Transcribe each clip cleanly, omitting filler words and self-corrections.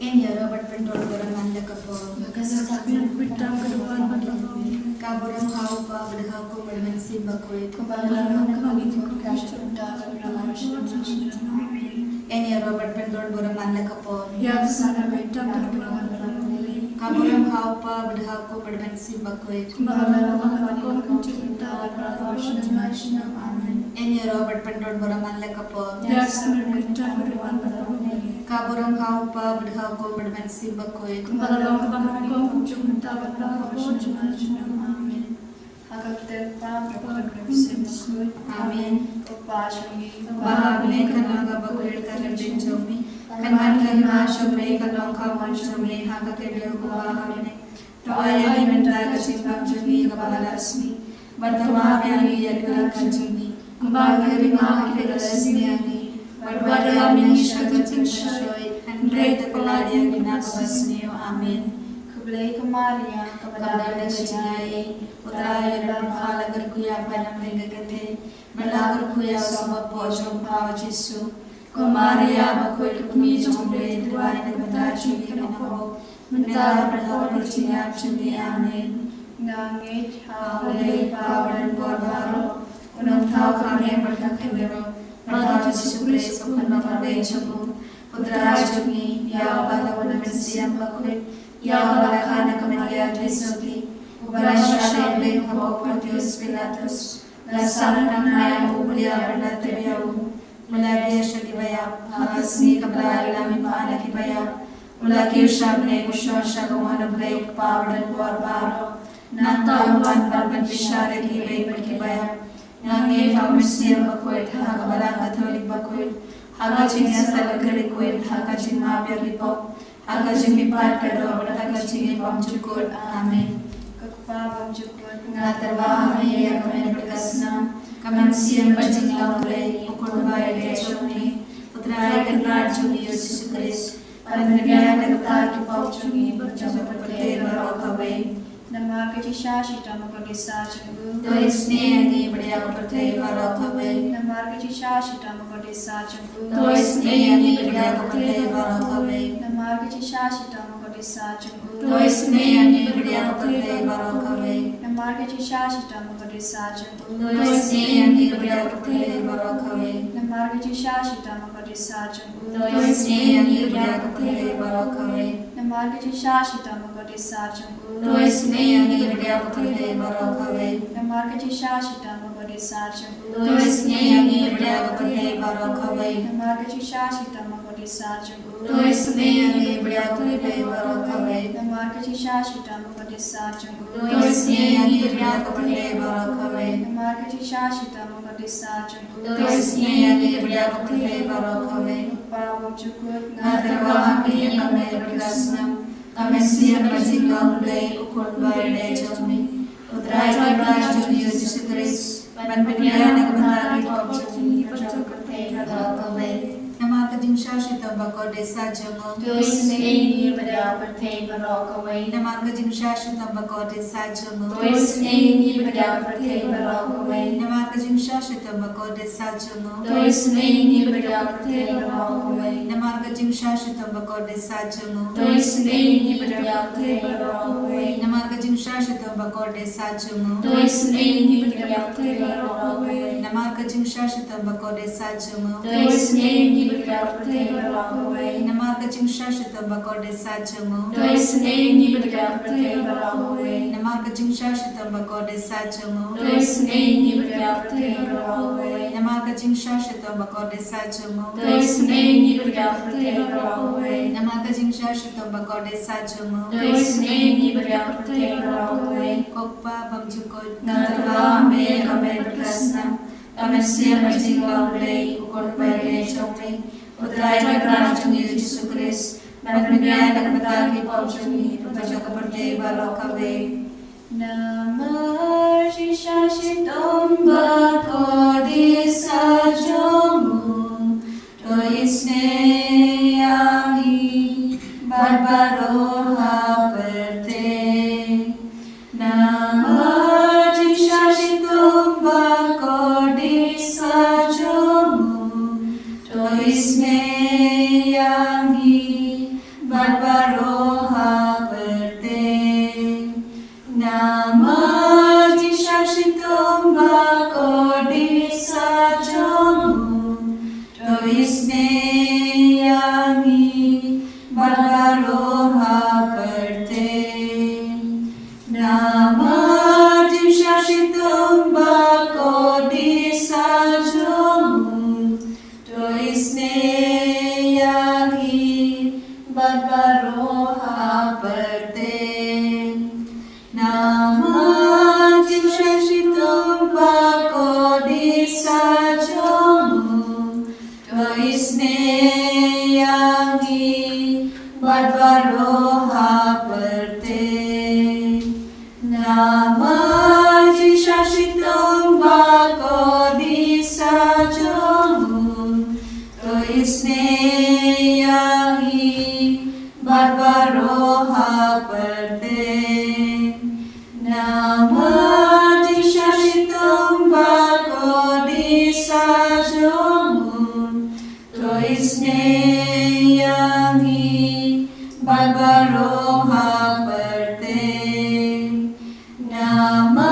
Enya Robert Penton Goraman Lakapo, Kaburam Haupa, Vidhako, Merman Simbakwe, Enya Robert Penton Goraman Lakapo, Kaburam Haupa, Vidhako, Merman Simbakwe, Enya Robert Penton Goraman Lakapo, Kaburam Haupa, Vidhako, Merman Simbakwe, Amen. Bahagune kanaga bakwir karabin jomi, kanman kahima shomre kalongka monshomre haga kebel kuwahane. Toaya imentaga chimbang jomi kabalasmi, bartamavyangi yadura kajumi, kumbagari mahakirasmiyani, barbadalamini shagatin shoy, and great paladia ginakabasniyo. Amen. Kublai Maria, Kabadada Chinaye, Utraya Ramhala Kuya Panam Ligate, Malagar Kuya Sama Pojum Pava Jisu, Kumaria Makwil Kumi Jombe, Divine Matachi Kanapo, Mandara Prahava China Chini. Amen. Nangit, Hale, Power and Barbaro, Unamtau Kane Bertakero, Mata Jisu Grace of Panava Chabu, Utrajumi, Yabala Messiam Bakwit. Yahweh kana kamalia tesoki, ubarasha be habo Pontius Pilatus, la sana naya ubulia berna tebiau, mulai shakibaya, halasni kabla ilami pana kibaya, mulai shabne mushosha kawana break power and barbaro, nanta uban parban bishare ki be kibaya, nange famisia bakwet hakabala Catholic bakwet, hagajin salakari kwet hagajin mabya ripop. Agajimi part kado agajimi pamjukut. Amen. Kakpa pamjukut ngatarwa hame akamen berkasna kamen siam bajing laure ukurba elechoni putra kanrat jumi Yesus Kristus panagaya kata ki pamjumi berjabat pete barokawe nama kecisa sita makadesa cenggu to isne ani badiya pete barokawe nama kecisa sita makadesa cenggu to isne ani badiya pete barokawe Marga Shashita Mogadisa Chungu, Loisne and Nibudia Pate Barokawe, and Marga Shashita Mogadisa Chungu, Loisne and Nibudia Pate Barokawe, and Marga Shashita Mogadisa Chungu, Loisne and Nibudia Pate Barokawe, and Marga Shashita Mogadisa Chungu, Loisne and Nibudia Pate Barokawe, and Marga Shashita Mogadisa Chungu, Loisne and Nibudia Pate Barokawe, and Marga Shashita Mogadisa Chungu, Loisne and Nibudia Pate Barokawe, and Marga Shashita Mogadisa Chungu, Loisne and Nibudia Pate Barokawe, and Marga Shashita Mogadisa Chungu, Loisne and Nibudia Pate Barokawe, Pawam Chukut, Nadarwa Hami Ame Berkasnam, Amesia Bajingam Lay, Ukurba Elechoni, Utrai Rajuni Yesus Kristus, Panpania Nagamari Pabjuni, Pajokate Barokawe. Namaka Jimshashita Bako Desa Jango, Loisne Nibudia Pate Barokawe, Namaka Jimshashita Bako Desa Jango, Loisne Nibudia Pate Barokawe, Namaka Jimshashita Bako Desa Jango, Loisne Nibudia Pate Barokawe, Namaka Jimshashita Bako Desa Jango, Loisne Nibudia Pate Barokawe, Namaka Jimshashita Bako Desa Jango, Loisne Nibudia Pate Barokawe, Namaka Jimshashita Bako Desa Jango, Loisne Nibudia Pate Barokawe, Namaka Jimshashita Bako Desa Jango, Loisne Nibudia Pate Barokawe, Namaka Jimshashita Bako Desa Jango, Loisne Nibudia Pate Barokawe, Namaka Jimshashita Bako Desa Jango, Loisne Nibudia Pate Barokawe, Namaka Jimshashita Bako Desa Jango, Loisne Nibudia Pate Barokawe, Kokpa Bamjukot Natarwa Me Ame Berkasnam, Amesia Bajingam Lay, Ukurba Elechoni, Utrai Rajuni Yesus Kristus, Panpania Nagamari Pabjuni, Pajokapate Barokawe. Namah Shashitam Bako Desa Jomu, Toisne Yangi, Barbaro Haperte. Namah Shashitam Bako Desa Jomu, Toisne Yangi, Barbaro Nama Jishashitom Bako Disa Jomu Toisne Yangi Barbaroha Perte Nama Jishashitom Bako Disa Jomu Toisne Yangi Barbaroha Perte Nama Jishashitom Bako Disa Jomu Toisne Yangi Barbaroha Perte Nama Jishashitom Bako Disa Jomu Toisne Yangi Barbaroha Perte Nama Jishashitom Bako Disa Jomu Toisne Yangi Barbaroha Perte Nama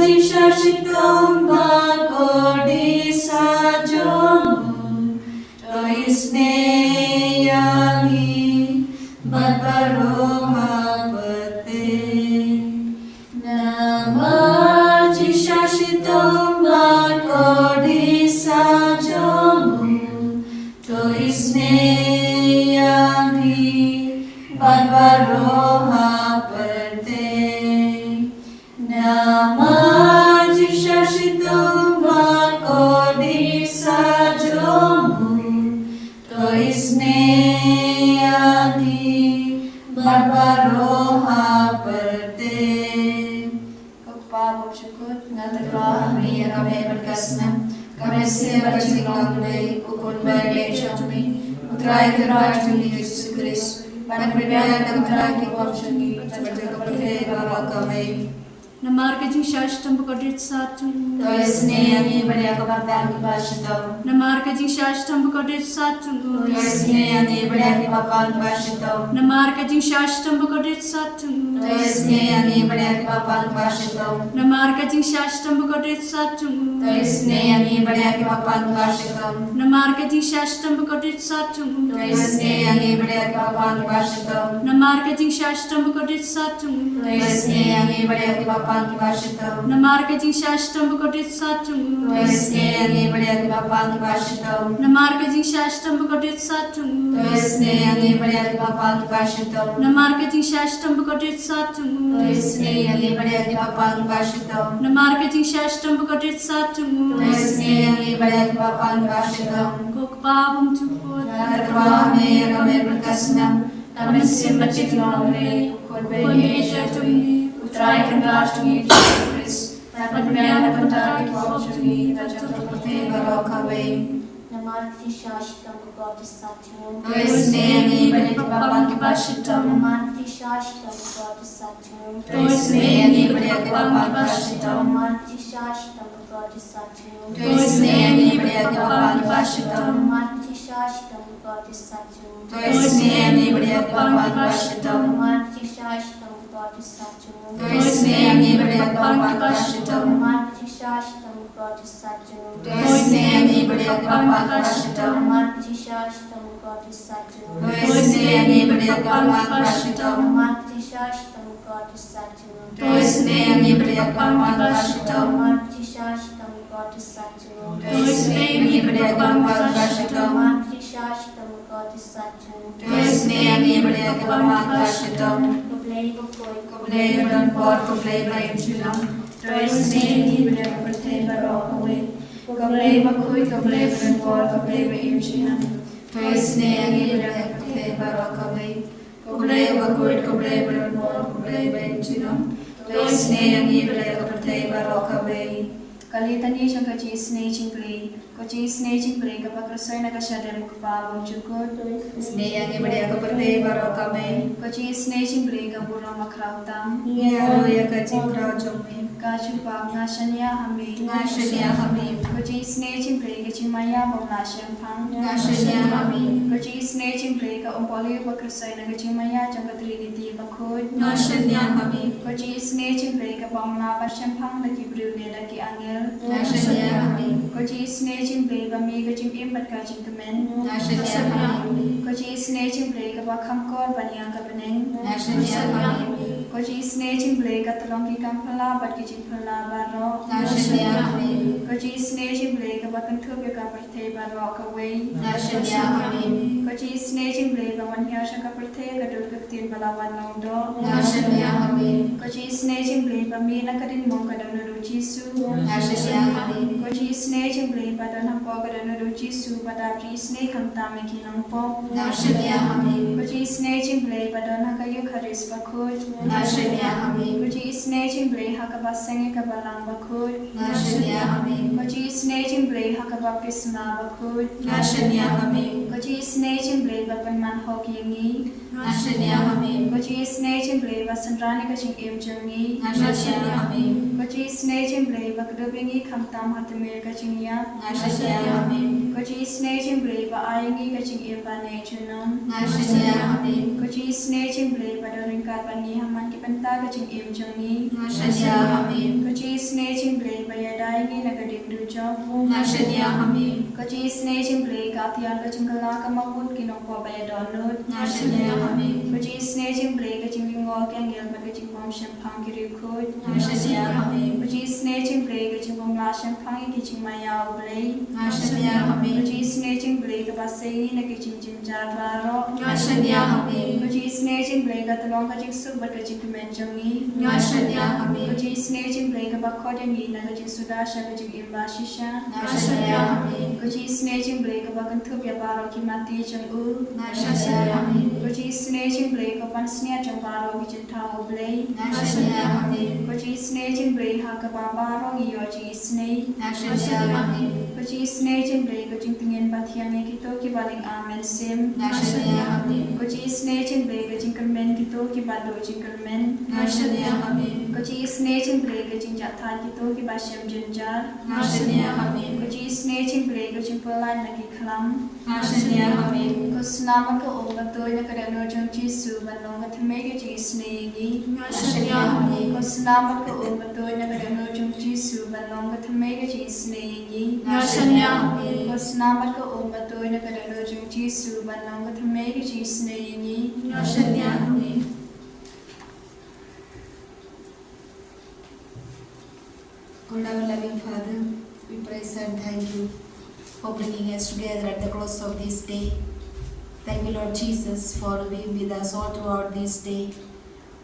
Jishashitom Bako Disa Jomu Toisne Yangi Barbaroha Perte Nama Jishashitom Bako Disa Jomu Toisne Yangi Barbaroha Perte Nama Jishashitom Bako Disa Jomu Toisne Yangi Barbaroha Perte Kepala bersyukur Ngatlah kami yang kami berkasna Kami siap berjinglang dari Ukun bagai Jami Utrai kerajaan Yesus Kristus Pada berbeda dan utrai kepapsuni Berjaga berkata bahwa kami Namar Kajing Shashtam Bukadit Satu Toisne Yangi Bada Kabartan Kibashito Namar Kajing Shashtam Bukadit Satu Toisne Yangi Bada Kipapan Kibashito Namar Kajing Shashtam Bukadit Satu Toisne Yangi Bada Kipapan Kibashito Namar Kajing Shashtam Bukadit Satu Toisne Yangi Bada Kipapan Kibashito Namar Kajing Shashtam Bukadit Satu Toisne Yangi Bada Kipapan Kibashito Namar Kajing Shashtam Bukadit Satu Toisne Yangi Bada Kipapan Kibashito Namar Kajing Shashtam Bukadit Satu Toisne Yangi Bada Kipapan Kibashito Namar Kajing Shashtam Bukadit Satu Toisne Yangi Bada Kipapan Kibashito Namar Kajing Shashtam Bukadit Satu Toisne Yangi Bada Kipapan Kibashito Namar Kajing Shashtam Bukadit Satu Toisne Yangi Bada Kipapan Kibashito Kukpabum Tukut Ngatlah kami yang kami berkasna Kami siap berjinglang dari Ukun bagai Jami Utrai kerajaan Yesus Kristus Pada berbeda dan utrai kepapsuni Berjaga berkata bahwa kami Namar Shashtam Bukadit Satu Toisne Yangi Bada Kipapan Kibashito Namar Shashtam Bukadit Satu Toisne Yangi Bada Kipapan Kibashito Namar Shashtam Bukadit Satu Toisne Yangi Bada Kipapan Kibashito Namar Shashtam Bukadit Satu Toisne Yangi Bada Kipapan Kibashito Namar Shashtam Bukadit Satu Toisne Yangi Bada Kipapan Kibashito Namar Shashtam Bukadit Satu Toisne Yangi Bada Kipapan Kibashito Namar Shashtam Bukadit Satu Toisne Yangi Bada Kipapan Kibashito Namar Shashtam Bukadit Satu Toisne Yangi Bada Kipapan Kibashito Namar Shashtam Bukadit Satu Toisne Yangi Bada Kipapan Kibashito Namar Shashtam Bukadit Satu Toisne Yangi Bada Kipapan Kibashito Kublai Bukoi Kublai dan Por Kublai Baim Julang Toisne Yangi Bada Berkata bahwa kami Kublai Bakui Kublai dan Por Kublai Baim Julang Toisne Yangi Bada Berkata bahwa kami Kublai Bakui Kublai dan Por Kublai Baim Julang Toisne Yangi Bada Berkata bahwa kami Kalitan ni siyang kachi snake chingli Kochi snejing play ka pakrosoy na kasyadem kupabong chukot. Sneyang ibadaya kaparte baro kame. Kochi snejing play ka burang makrautam. Yaro ya kacing krau chome. Kachupag nga shanya hami. Nga shanya hami. Kochi snejing play ka chimaya bong nasyang pang. Nga shanya hami. Kochi snejing play ka umpoli pakrosoy na kachimaya changkatrinity bakod. Nga shanya hami. Kochi snejing play ka bangla pasyang pang laki brune laki angel. Nga shanya hami. Kochi snejing play ka mi kachim impat kachim kemen. Nga shanya hami. Kochi snejing play ka bakam kor banyang ka peneng. Nga shanya hami. Kochi snejing play ka talong ki kampala bat kachim phala baro. Nga shanya hami. Kochi snejing play ka bakam thup ka parthe baro ka way. Nga shanya hami. Kochi snejing play ka wan hiya ka parthe ka dul ka tin balawan nong do. Nga shanya hami. Kochi snejing play pa mi na kadin mong ka don ru jisu. Nga shanya hami. Kochi snejing play pa don hampo ka don ru jisu pada pri sne kham ta me ki nong po. Nga shanya hami. Kochi snejing play pa don ha ka yu kharis pa khoj. Nga shanya hami. Kochi snejing play ha ka ba senge ka balang ba khoj. Nga shanya hami. Kochi snejing play ha ka ba pisma ba khoj. Nga shanya hami. Kochi snejing play pa pan man ho ki ngi. Nga shanya hami. Kochi snejing play pa sanrani ka ching em changi. Nga shanya hami. Kochi snejing play pa kdobingi kham tam hat mer ka ching ya. Nga shanya hami. Kochi snejing play pa ayangi ka ching em pa ne chunam. Nga shanya hami. Kochi snejing play pa doring ka pan ni haman ki panta ka ching em changi. Nga shanya hami. Kochi snejing play pa ya daingi na ka dik du chok. Nga shanya hami. Kochi snejing play ka tiyan ka ching kala ka maput ki nong po pa ya donut. Nga shanya hami. Kochi snejing play ka ching lingol ka ngel pa ka ching pom shampang ki rikhod. Nga shanya hami. Kochi snejing play ka ching pom la shampang ki ching mayaw play. Nga shanya hami. Kochi snejing play ka pasay na ki ching ching jar baro. Nga shanya hami. Kochi snejing play ka talong ka ching subat ka ching kumen changi. Nga shanya hami. Kochi snejing play ka bakhod ngi na ka ching sudasha ka ching imba shisha. Nga shanya hami. Kochi snejing play ka bakan thup ya baro ki mati chang u. Nga shanya hami. Kochi snejing play ka pan snya chang baro ki ching thao play. Nga shanya hami. Kochi snejing play ha ka ba baro ngi yo chi snei. Nga shanya hami. Kochi snejing play ka ching tingen pathian ngi ki to ki baling amen sim. Nga shanya hami. Kochi snejing play ka ching kalmen ki to ki ba do ching kalmen. Nga shanya hami. Kochi snejing play ka ching jatha ki to ki ba shem jinjar. Nga shanya hami. Kochi snejing play ka ching polai na ki khalam. Nga shanya hami. Ko snaman ka om ka toy na ka no jong chi su ban long ka thme ki chi snegi. Nga shanya hami. Ko snaman ka om ka toy na ka no jong chi su ban long ka thme ki chi snegi. Nga shanya hami. Ko snaman ka om ka toy na ka no jong chi su ban long ka thme ki chi snegi. Nga shanya hami. Good our loving Father, we praise and thank you for bringing us together at the close of this day. Thank you, Lord Jesus, for being with us all throughout this day.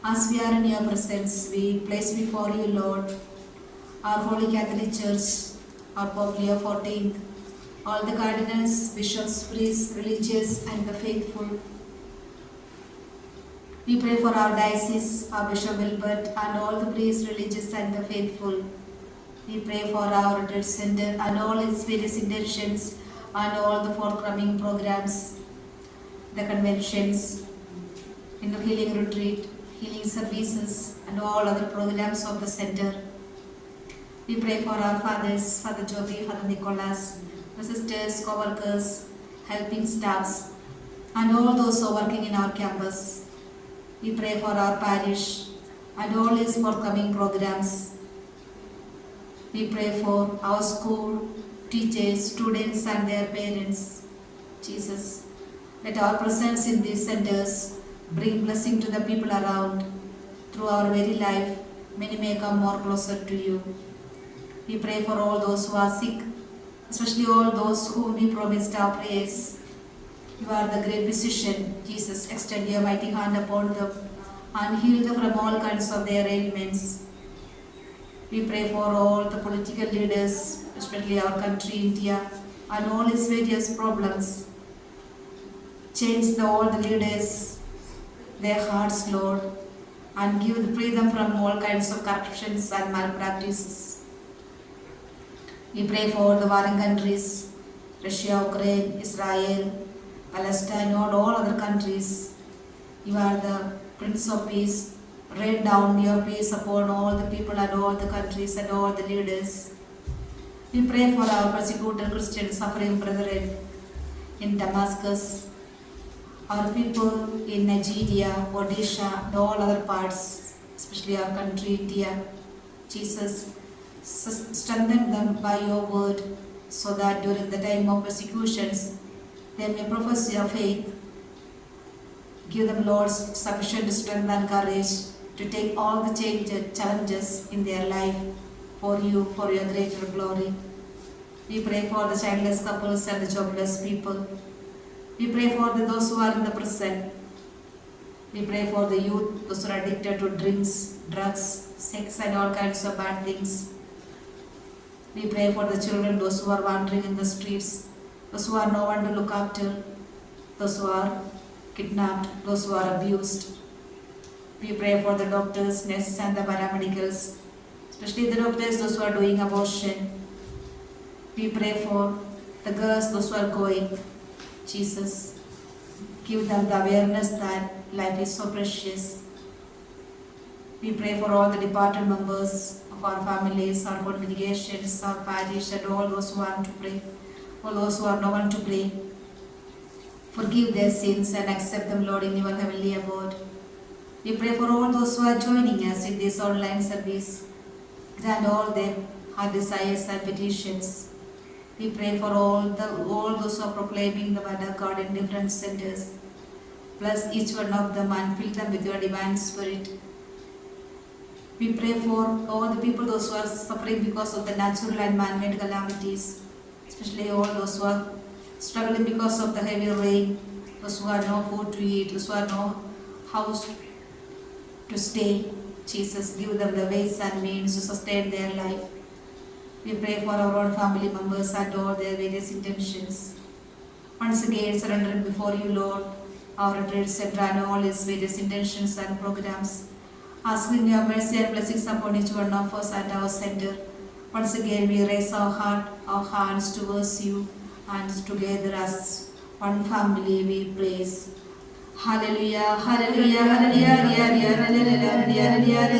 As we are in your presence, we place before you, Lord, our Holy Catholic Church, our Pope Leo XIV, all the cardinals, bishops, priests, religious, and the faithful. We pray for our diocese, our Bishop Wilbert, and all the priests, religious, and the faithful. We pray for our retreat center and all its various intentions and all the forthcoming programs, the conventions, healing retreat, healing services, and all other programs of the center. We pray for our fathers, Father Joby, Father Nicholas, the sisters, co-workers, helping staffs, and all those who are working in our campus. We pray for our parish and all its forthcoming programs. We pray for our school, teachers, students, and their parents. Jesus, let our presence in these centers bring blessing to the people around. Through our very life, many may come more closer to you. We pray for all those who are sick, especially all those whom we promised our prayers. You are the great physician. Jesus, extend your mighty hand upon them and heal them from all kinds of their ailments. We pray for all the political leaders, especially our country, India, and all its various problems. Change all the leaders, their hearts, Lord, and free them from all kinds of corruptions and malpractices. We pray for the warring countries, Russia, Ukraine, Israel, Palestine, and all other countries. You are the Prince of Peace. Rain down your peace upon all the people and all the countries and all the leaders. We pray for our persecuted Christian suffering brethren in Damascus, our people in Nigeria, Odisha, and all other parts, especially our country, India. Jesus, strengthen them by your word, so that during the time of persecutions, they may profess your faith. Give them, Lord, sufficient strength and courage to take all the challenges in their life for you, for your greater glory. We pray for the childless couples and the jobless people. We pray for those who are in the prison. We pray for the youth, those who are addicted to drinks, drugs, sex, and all kinds of bad things. We pray for the children, those who are wandering in the streets, those who have no one to look after, those who are kidnapped, those who are abused. We pray for the doctors, nurses, and the paramedicals, especially the doctors, those who are doing abortion. We pray for the girls, those who are going. Jesus, give them the awareness that life is so precious. We pray for all the departed members of our families, our congregations, our parish, and all those who want to pray, all those who have no one to pray. Forgive their sins and accept them, Lord, in your heavenly abode. We pray for all those who are joining us in this online service. Grant all their heart desires and petitions. We pray for all those who are proclaiming the word of God in different centers. Bless each one of them and fill them with your divine spirit. We pray for all the people, those who are suffering because of the natural and man-made calamities, especially all those who are struggling because of the heavy rain, those who have no food to eat, those who have no house to stay. Jesus, give them the ways and means to sustain their life. We pray for our own family members and all their various intentions. Once again, surrendering before you, Lord, our retreat center and all its various intentions and programs, asking your mercy and blessings upon each one of us at our center. Once again, we raise our heart, our hands towards you, and together as one family we praise. Hallelujah, hallelujah, hallelujah, hallelujah, hallelujah,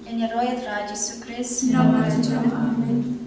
En je rode draad, Jezus Christus, naam uit je naam. Amen.